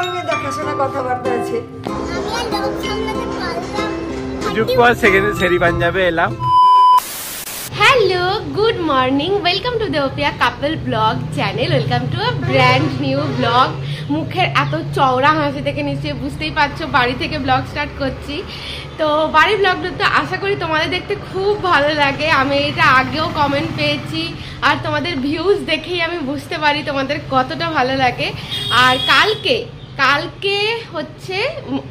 করবে, দেখাশোনা কথাবার্তা আছে। সেরি পাঞ্জাবে এলাম। Hello, good morning, welcome to Deopia couple vlog channel, welcome to a brand new vlog. মুখের এত চওড়া হাসি থেকে নিশ্চয়ই বুঝতেই পারছো বাড়ি থেকে ব্লগ স্টার্ট করছি। তো বাড়ির ব্লগটা তো আশা করি তোমাদের দেখতে খুব ভালো লাগে। আমি এটা আগেও কমেন্ট পেয়েছি, আর তোমাদের ভিউজ দেখেই আমি বুঝতে পারি তোমাদের কতটা ভালো লাগে। আর কালকে হচ্ছে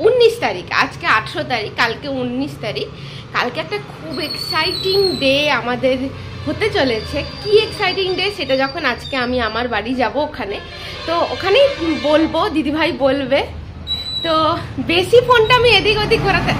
19 তারিখ, আজকে 18 তারিখ, কালকে 19 তারিখ। কালকে একটা খুব এক্সাইটিং ডে আমাদের হতে চলেছে। কি এক্সাইটিং ডে সেটা যখন আজকে আমি আমার বাড়ি যাব ওখানে, তো ওখানেই বলবো, দিদিভাই বলবে। তো বেশি ফোনটা আমি এদিক ওদিক ঘোরাতে,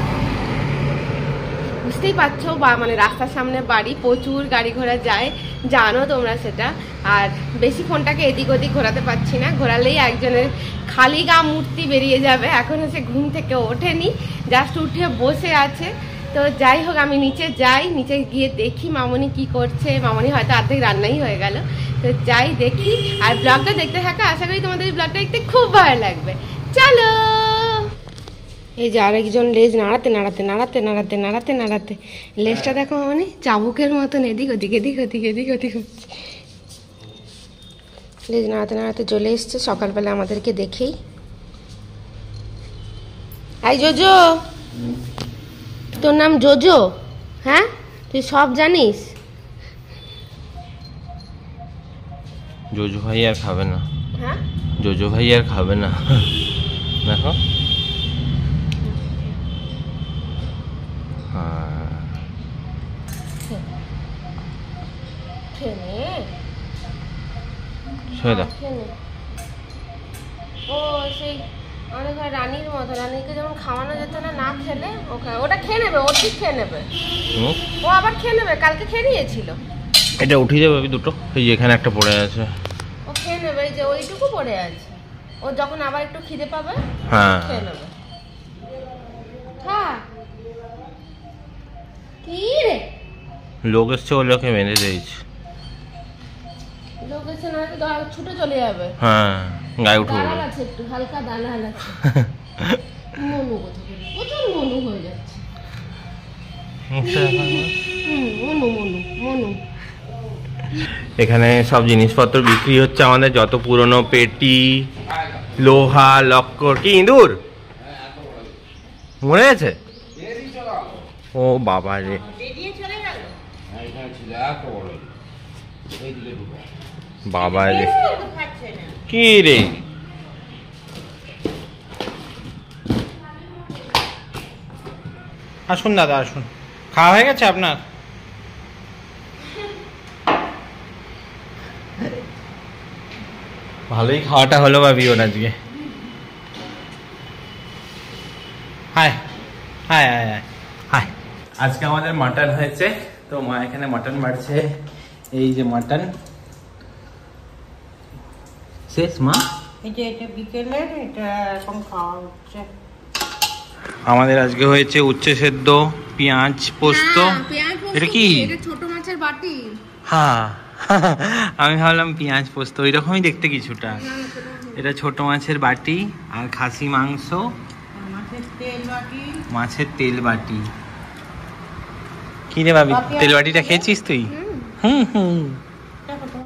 বুঝতেই পারছো, বা মানে রাস্তার সামনে বাড়ি, প্রচুর গাড়ি ঘোড়া যায়, জানো তোমরা সেটা। আর বেশি ফোনটাকে এদিক ওদিক ঘোরাতে পারছি না, ঘোরালেই একজনের খালি গা মূর্তি বেরিয়ে যাবে। এখনো সে ঘুম থেকে ওঠেনি, জাস্ট উঠে বসে আছে। তো যাই হোক, আমি নিচে যাই, নিচে গিয়ে দেখি মামনি কি করছে। মামনি হয়তো অর্ধেক রান্নাই হয়ে গেল। তো যাই দেখি, আর ব্লগটা দেখতে থাকা, আশা করি তোমাদের ব্লগটা দেখতে খুব ভালো লাগবে। চলো। এই যে আরেকজন লেজ নাড়াতে নাড়াতে নাড়াতে নাড়াতে নাড়াতে নাড়াতে, লেজটা দেখো মামনি, চাবুকের মতন এদিক ওদিক এদিক ওদিক এদিক ওদিক হচ্ছে। লেজ নাড়াতে নাড়াতে চলে এসছে সকালবেলা আমাদেরকে দেখেই। এই জোজো, তোর নাম জোজো? হ্যাঁ, তুই সব জানিস? জোজো ভাই আর খাবে না। হ্যাঁ, জোজো ভাই আর খাবে না। দেখো, ও সেই অনেক রানীর মতো, রানীকে যেমন খাওয়ানো যেত না, না খেলে ওটা খেয়ে নেবে, ও ঠিক খেয়ে নেবে, ও আবার খেয়ে নেবে, কালকে খেয়ে নিয়েছিল। এটা উঠে যাবে দুটো, এই এখানে একটা পড়ে আছে, ও খেয়ে নেবে, এই যে ওইটুকু পড়ে আছে, ও যখন আবার একটু খিদে পাবে হ্যাঁ খেয়ে নেবে। হ্যাঁ, কি রে, লোক এসছে, ও লোকে বেঁধে দিয়েছে। লোক এসে না ছুটে চলে যাবে। হ্যাঁ, গায়ে উঠে দাঁড়াল আছে, একটু হালকা দাঁড়াল আছে। মনু কোথায়, প্রচুর মনু হয়ে যাচ্ছে। মনু মনু মনু। এখানে সব জিনিসপত্র বিক্রি হচ্ছে আমাদের, যত পুরনো পেটি, লোহা, লক্কর। কি ইঁদুর মরে গেছে? ও বাবা রে, বাবা রে, কি রে? আসুন দাদা, আসুন। খাওয়া হয়ে গেছে আপনার? ভালোই খাওয়াটা হলো ভাবি ওর আজকে। হায় হায় হায় হায় হায়। আজকে আমাদের মাটন হয়েছে, তো মা এখানে মাটন বাড়ছে। এই যে মাটন শেষ মা, এটা বিকেলের, এটা এখন খাওয়া হচ্ছে। আমাদের আজকে হয়েছে উচ্ছে সেদ্ধ, পেঁয়াজ পোস্ত। এটা কি? এটা ছোট মাছের বাটি। হ্যাঁ, আমি ভাবলাম পেঁয়াজ পোস্ত, ওই রকমই দেখতে কিছুটা। এটা ছোট মাছের বাটি, আর খাসি মাংস, মাছের তেল বাটি। কি রে ভাবি, তেল বাটিটা খেয়েছিস তুই? হুম।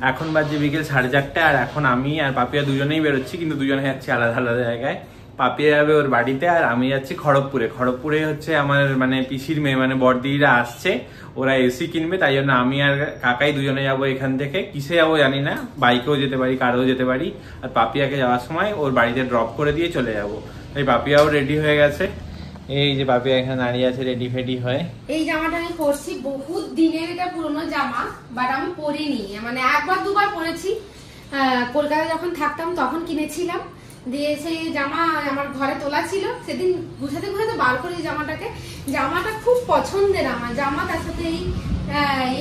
এখন বাজে বিকেল 4:30, আর এখন আমি আর পাপিয়া দুজনেই বেরোচ্ছি, কিন্তু দুজনে যাচ্ছি আলাদা আলাদা জায়গায়। পাপিয়া যাবে ওর বাড়িতে, আর আমি যাচ্ছি খড়গপুরে। খড়গপুরে হচ্ছে আমার মানে পিসির মেয়ে, মানে বড়দিদিরা আসছে, ওরা এসি কিনবে, তাই জন্য আমি আর কাকাই দুজনে যাবো এখান থেকে। কিসে যাবো জানি না, বাইকেও যেতে পারি, কারেও যেতে পারি। আর পাপিয়াকে যাওয়ার সময় ওর বাড়িতে ড্রপ করে দিয়ে চলে যাবো। তাই পাপিয়াও রেডি হয়ে গেছে। এই যে পাপিয়া এখানে দাঁড়িয়ে আছে রেডি ফেডি হয়ে। এই জামাটা আমি পরছি, বহুত দিনের, এটা পুরনো জামা, বাট আমি পরিনি, মানে একবার দুবার পরেছি। কলকাতায় যখন থাকতাম তখন কিনেছিলাম, দিয়ে সেই জামা আমার ঘরে তোলা ছিল, সেদিন গুছাতে গুছাতে বার করি জামাটাকে। জামাটা খুব পছন্দের আমার জামা, তার সাথে এই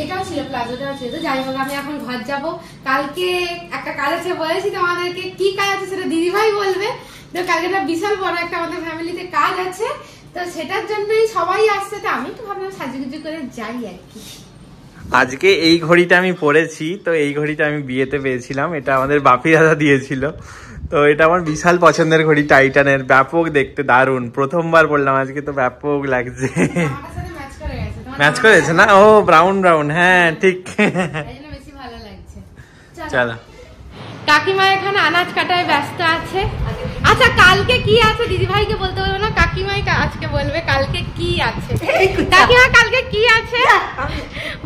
এটাও ছিল, প্লাজোটাও ছিল। তো যাই হোক, আমি এখন ঘর যাব। কালকে একটা কাজ আছে বলেছি তোমাদেরকে, কি কাজ আছে সেটা দিদিভাই বলবে। তো কালকে একটা বিশাল বড় একটা আমাদের ফ্যামিলিতে কাজ আছে, তো সেটার জন্যই সবাই আসছে। তো আমি তো ভাবলাম সাজুগুজু করে যাই আর কি। আজকে এই ঘড়িটা আমি পরেছি, তো এই ঘড়িটা আমি বিয়েতে পেয়েছিলাম, এটা আমাদের বাপি দাদা দিয়েছিল। তো এটা আমার বিশাল পছন্দের ঘড়ি, টাইটানের, ব্যাপক দেখতে, দারুণ, প্রথমবার পরলাম আজকে, তো ব্যাপক লাগছে। ম্যাচ করেছে না? ও ব্রাউন ব্রাউন, হ্যাঁ ঠিক। চলো, কাকিমা এখানে আনাজ কাটায় ব্যস্ত আছে। আচ্ছা কালকে কি আছে দিদি ভাইকে বলতে বলবো না, কাকিমাই আজকে বলবে কালকে কি আছে। কাকিমা কালকে কি আছে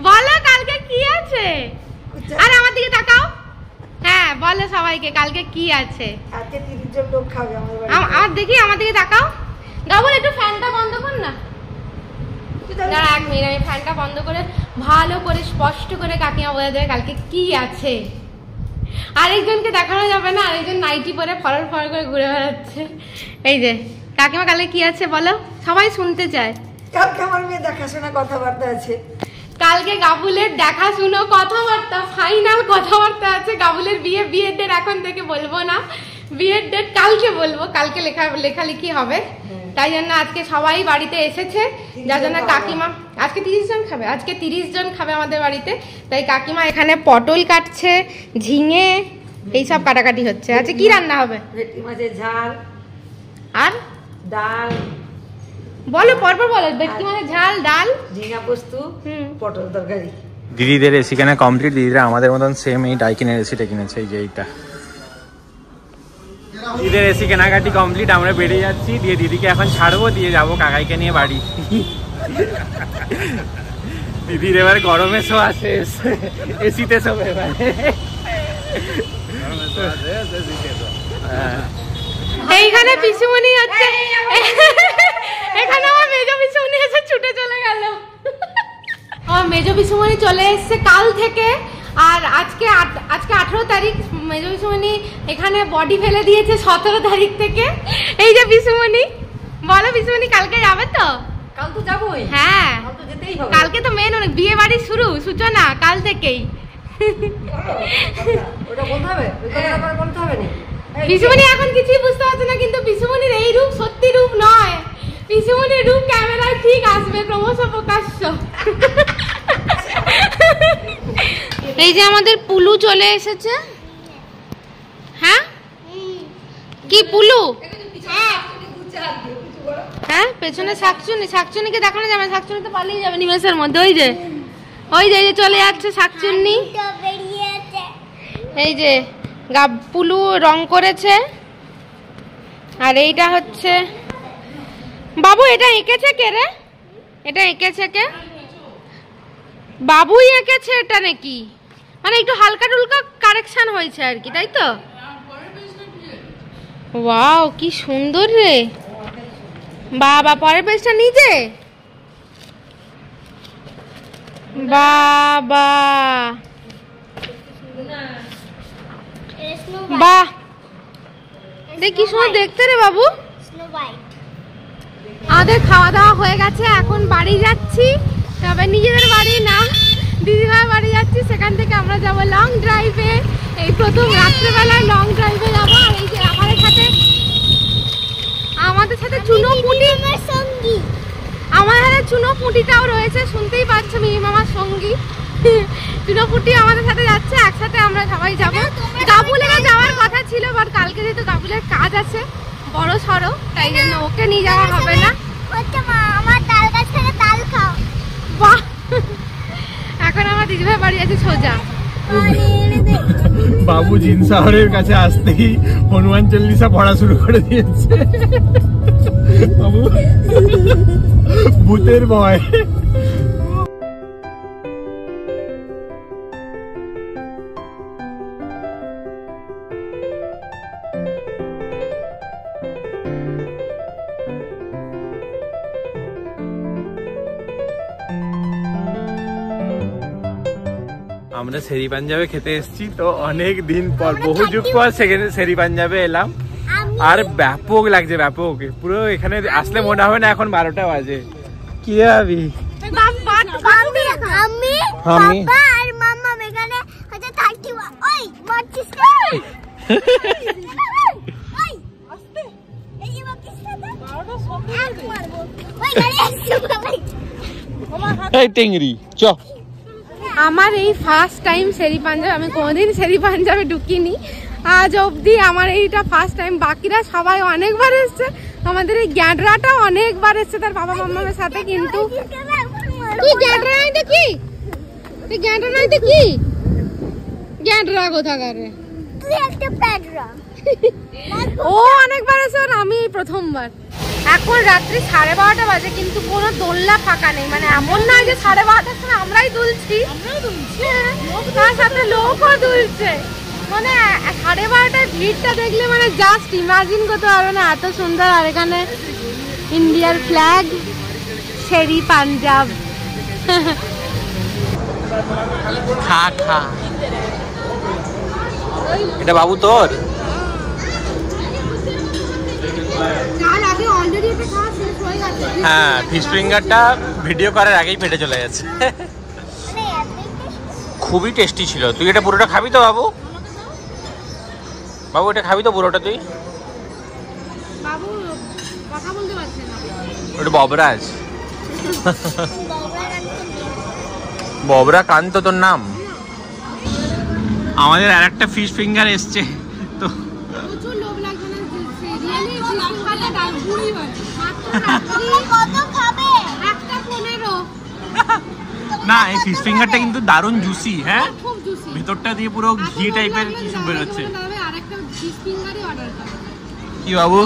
বলো, কালকে কি আছে? আর আমার দিকে তাকাও, হ্যাঁ বলো সবাইকে কালকে কি আছে। আজকে 30 জন লোক খাবে আমার বাড়িতে। আর দেখি আমার দিকে তাকাও, গাবুল একটু ফ্যানটা বন্ধ কর না। দাঁড়া এক মিনিট, আমি ফ্যানটা বন্ধ করে ভালো করে স্পষ্ট করে কাকিমা বলে দেবে কালকে কি আছে। আরেকজনকে দেখানো যাবে না, আরেকজন নাইটি পরে ফরর ফরর করে ঘুরে বেড়াচ্ছে। এই যে কাকিমা কালকে কি আছে বলো, সবাই শুনতে চায়। কালকে আমার মেয়ে দেখাশোনা কথাবার্তা আছে। কালকে গাবুলের দেখাশুনো কথাবার্তা, ফাইনাল কথাবার্তা আছে। গাবুলের বিয়ের ডেট এখন থেকে বলবো না, বিয়ের ডেট কালকে বলবো, কালকে লেখালেখি হবে। তাই জন্য আজকে সবাই বাড়িতে এসেছে, যার জন্য কাকিমা আজকে 30 জন খাবে, আজকে 30 জন খাবে আমাদের বাড়িতে। তাই কাকিমা এখানে পটল কাটছে, ঝিঙে এইসব কাটাকাটি হচ্ছে। আজকে কি রান্না হবে? ভেটকি মাছের ঝাল আর ডাল। বলো পরপর বলো, ভেটকি মাছের ঝাল, ডাল, ঝিঙা পোস্ত, পটল তরকারি। দিদিদের এসি কেনা কমপ্লিট। দিদিরা আমাদের মতন সেম এই ডাইকিনের এসিটা কিনেছে, এই যে এইটা। দিদিদের এসি কেনাকাটি কমপ্লিট, আমরা বেরিয়ে যাচ্ছি, দিয়ে দিদিকে এখন ছাড়বো, দিয়ে যাবো কাকাইকে নিয়ে বাড়ি। দিদির এবার গরমে শো আছে, এসিতে শো এবার। এইখানে পিসুমনি হচ্ছে, এখানে আমার মেজো পিসুমনি এসে ছুটে চলে গেল। আমার মেজো পিসুমনি চলে এসছে কাল থেকে, আর আজকে 18 তারিখ। মেজো পিসুমনি এখানে বডি ফেলে দিয়েছে 17 তারিখ থেকে। এই যে পিসুমনি, বলো পিসুমনি কালকে যাবে তো? কাল তো যাবোই, হ্যাঁ কাল তো যেতেই হবে। কালকে তো মেন বিয়ে বাড়ি সূচনা কাল থেকেই। ওটা বলতে হবে, ওই কথাটা বলতে হবে না। পিসুমনি এখন কিছুই বুঝতে পারছে না, কিন্তু পিসুমনির এই রূপ সত্যি রূপ নয়। পিসুমনির রূপ ক্যামেরায় ঠিক আসবে, ক্রমশ প্রকাশ্য। এই যে আমাদের পুলু চলে এসেছে। হ্যাঁ কি পুলু? হ্যাঁ পেছনে শাকচুন্নিকে দেখানো যাবে, শাকচুন্নি তো পালিয়ে যাবে নিমেষের মধ্যে। ওই যে চলে যাচ্ছে শাকচুন্নি। এই যে পুলু রং করেছে, আর এইটা হচ্ছে বাবু। এটা এঁকেছে কে রে? এটা এঁকেছে কে? বাবুই এঁকেছে এটা নাকি? মানে একটু হালকা টুলকা কারেকশন হয়েছে আর কি, তাই তো? ওয়াও কি সুন্দর রে বাবা। পরের পেজটা নিজে বাবা, বাহ দেখ কি সুন্দর দেখতে রে বাবু। আমাদের খাওয়া দাওয়া হয়ে গেছে, এখন বাড়ি যাচ্ছি। তবে নিজেদের বাড়ি না, দিদিভাই বাড়ি যাচ্ছি। সেখান থেকে আমরা যাব লং ড্রাইভে। এই প্রথম রাত্রেবেলায় লং ড্রাইভে যাবো। আর এই যে আমাদের সাথে চুনো পুটি, আমার হাতে চুনো পুটিটাও রয়েছে, শুনতেই পাচ্ছ মিহিমামার সঙ্গী। চুনো পুটি আমাদের সাথে যাচ্ছে, একসাথে আমরা সবাই যাবো। গাবুলের যাওয়ার কথা ছিল, বাট কালকে যেহেতু গাবুলের কাজ আছে বড় সড়ো, তাই জন্য ওকে নিয়ে যাওয়া হবে না। বাহ এখন আমার দিদিভাই বাড়ি আছে সোজা। বাবু জিন শহরের কাছে আসতেই হনুমান চল্লিশা পড়া শুরু করে দিয়েছে। বাবু ভূতের ভয়। আমরা সেরি পাঞ্জাবে খেতে এসেছি, তো অনেক দিন পর, বহু যুগ পর সেখানে সেরি পাঞ্জাবে এলাম। আর ব্যাপক লাগছে, ব্যাপক। পুরো এখানে আসলে মনে হবে না এখন 12টা বাজে। কি ভাবি টেংরি চ আমার এই ফার্স্ট টাইম শেরি পাঞ্জাব, আমি কোনোদিন শেরি পাঞ্জাবে ঢুকিনি আজ অবধি, আমার এইটা ফার্স্ট টাইম। বাকিরা সবাই অনেকবার এসছে, আমাদের এই গ্যাডরাটাও অনেকবার এসছে তার বাবা মামার সাথে। কিন্তু তুই গ্যাডরা নাই তো কি, তুই গ্যাডরা নাই তো কি, গ্যাডরা কোথাকার রে, তুই একটা প্যাডরা। ও অনেকবার এসে, আমি প্রথমবার। এখন রাত্রি 12:30 বাজে কিন্তু কোনো দোলনা ফাঁকা নেই, মানে এমন নয় যে 12:30টার সময় আমরাই দুলছি, তার সাথে লোকও দুলছে। মানে 12:30টায় ভিড়টা দেখলে মানে জাস্ট ইমাজিন করতে পারবে না, এত সুন্দর। আর এখানে ইন্ডিয়ার ফ্ল্যাগ, শেরি পাঞ্জাব। খা খা, এটা বাবু তোর। হ্যাঁ, ফিশ ফিঙ্গারটা ভিডিও করার আগেই পেটে চলে যাচ্ছে। খুবই টেস্টি ছিল। তুই এটা পুরোটা খাবি তো বাবু? বাবু এটা খাবি তো পুরোটা তুই? বাবু কথা বলতে পারছে না। ওটা ববরাজ। ববরা কান্ত তোর নাম। আমাদের আর একটা ফিশ ফিঙ্গার এসছে তো প্রচুর লোভ লাগবে না, রিয়েলি ফিশ ফিঙ্গারটা দারুণই হয়। কত খাবে? একটা 15। না, এই ফিশ ফিঙ্গারটা কিন্তু দারুণ জুসি। হ্যাঁ, খুব জুসি, ভিতরটা দিয়ে পুরো ঘি টাইপের কিছু বেরোচ্ছে। আরেকটা ফিশ ফিঙ্গারই অর্ডার করো। কি বাবু,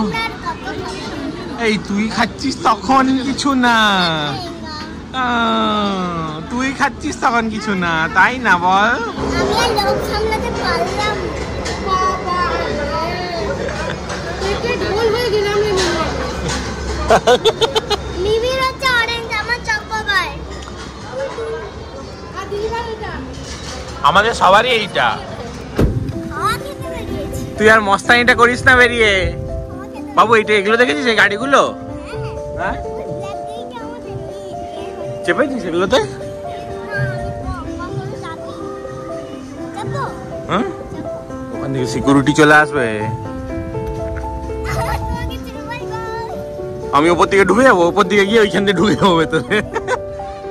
এই তুই খাচ্ছিস তখন কিছু না, তুই খাচ্ছিস তখন কিছু না, তাই না বল? আমি আর লোক সামলাতে পারলাম। বাবা পেটে ঢোল হয়ে গেলাম রে। মিমির হচ্ছে অরেঞ্জ, আমার চকোবার। আর দিদিভাই এটা আমাদের সবারই এইটা। খাওয়া খেতে বেরিয়েছি। তুই আর মস্তানিটা করিস না বেরিয়ে। খাওয়া খেতে বাবু এইটা, এগুলো দেখেছিস এই গাড়িগুলো? হ্যাঁ, ব্ল্যাক গেটটা আমাদের চেপেছিস এগুলোতে? হ্যাঁ, ওখান থেকে সিকিউরিটি চলে আসবে। আমি ওপর দিকে ঢুকে যাবো, ওপর দিকে গিয়ে ওইখান থেকে ঢুকে যাবো ভেতরে।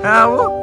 হ্যাঁ বাবু।